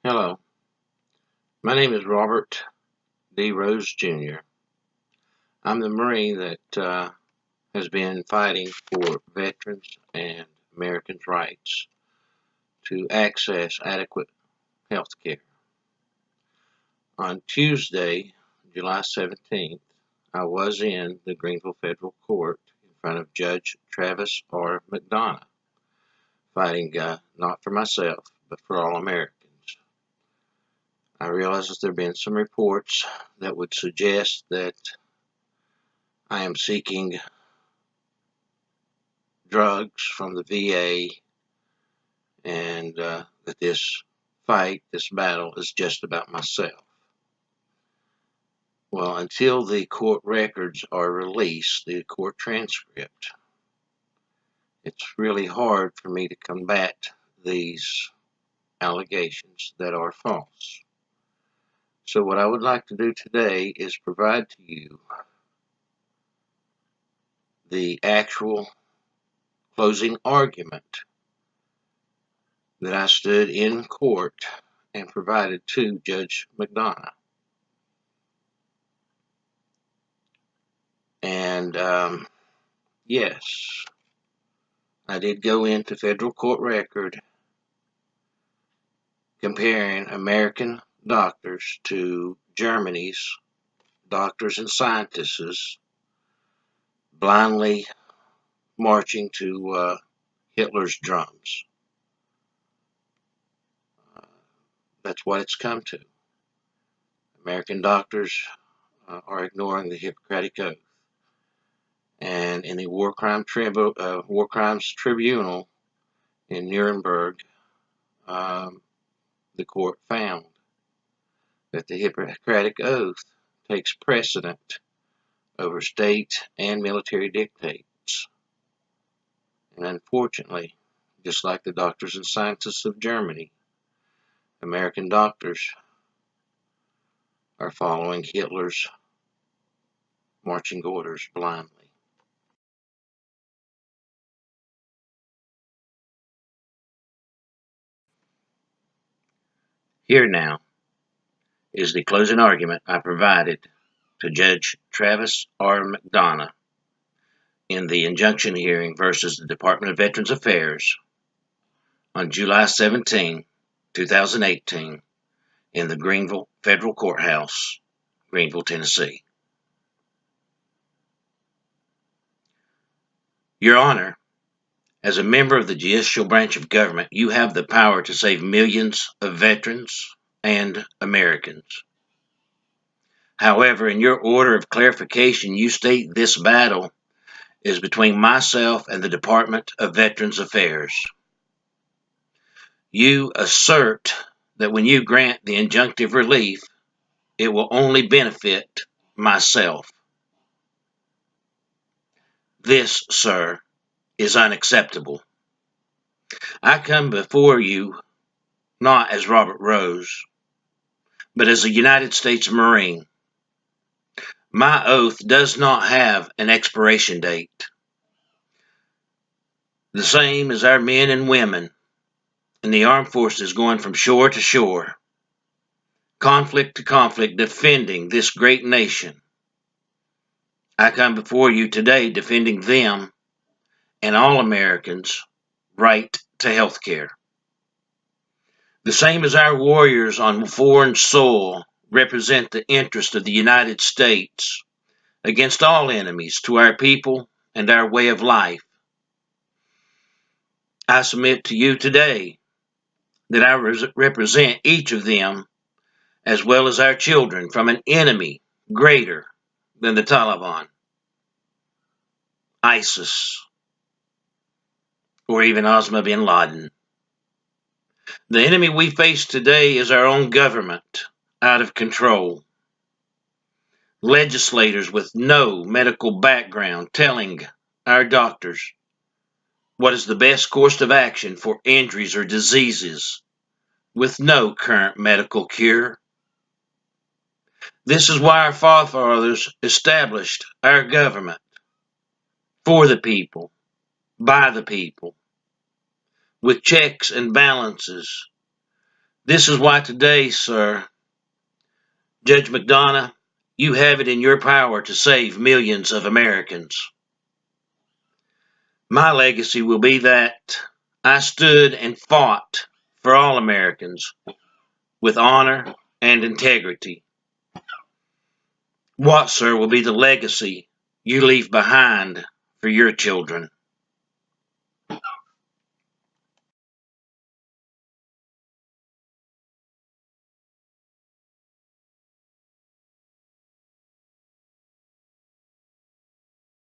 Hello, my name is Robert D. Rose Jr. I'm the Marine that has been fighting for veterans and Americans' rights to access adequate health care. On Tuesday, July 17th, I was in the Greeneville Federal Court in front of Judge Travis McDonough, fighting not for myself, but for all Americans. I realize that there have been some reports that would suggest that I am seeking drugs from the VA and that this battle is just about myself. Well, until the court records are released, the court transcript, it's really hard for me to combat these allegations that are false. So what I would like to do today is provide to you the actual closing argument that I stood in court and provided to Judge McDonough. And yes, I did go into federal court record comparing American doctors to Germany's doctors and scientists blindly marching to Hitler's drums. That's what it's come to. American doctors are ignoring the Hippocratic Oath. And in the War Crimes Tribunal in Nuremberg, the court found that the Hippocratic Oath takes precedent over state and military dictates. And unfortunately, just like the doctors and scientists of Germany, American doctors are following Hitler's marching orders blindly. Here now is the closing argument I provided to Judge Travis McDonough in the Injunction Hearing versus the Department of Veterans Affairs on July 17, 2018, in the Greeneville Federal Courthouse, Greeneville, Tennessee. Your Honor, as a member of the judicial branch of government, you have the power to save millions of veterans and Americans. However, in your order of clarification, you state this battle is between myself and the Department of Veterans Affairs. You assert that when you grant the injunctive relief, it will only benefit myself. This, sir, is unacceptable. I come before you not as Robert Rose, but as a United States Marine. My oath does not have an expiration date. The same as our men and women in the armed forces going from shore to shore, conflict to conflict, defending this great nation. I come before you today defending them and all Americans' right to health care. The same as our warriors on foreign soil represent the interest of the United States against all enemies to our people and our way of life. I submit to you today that I represent each of them as well as our children from an enemy greater than the Taliban, ISIS, or even Osama bin Laden. The enemy we face today is our own government, out of control. Legislators with no medical background telling our doctors what is the best course of action for injuries or diseases with no current medical cure. This is why our forefathers established our government for the people, by the people, with checks and balances This is why today, sir, Judge McDonough, you have it in your power to save millions of Americans. My legacy will be that I stood and fought for all Americans with honor and integrity. What, sir, will be the legacy you leave behind for your children?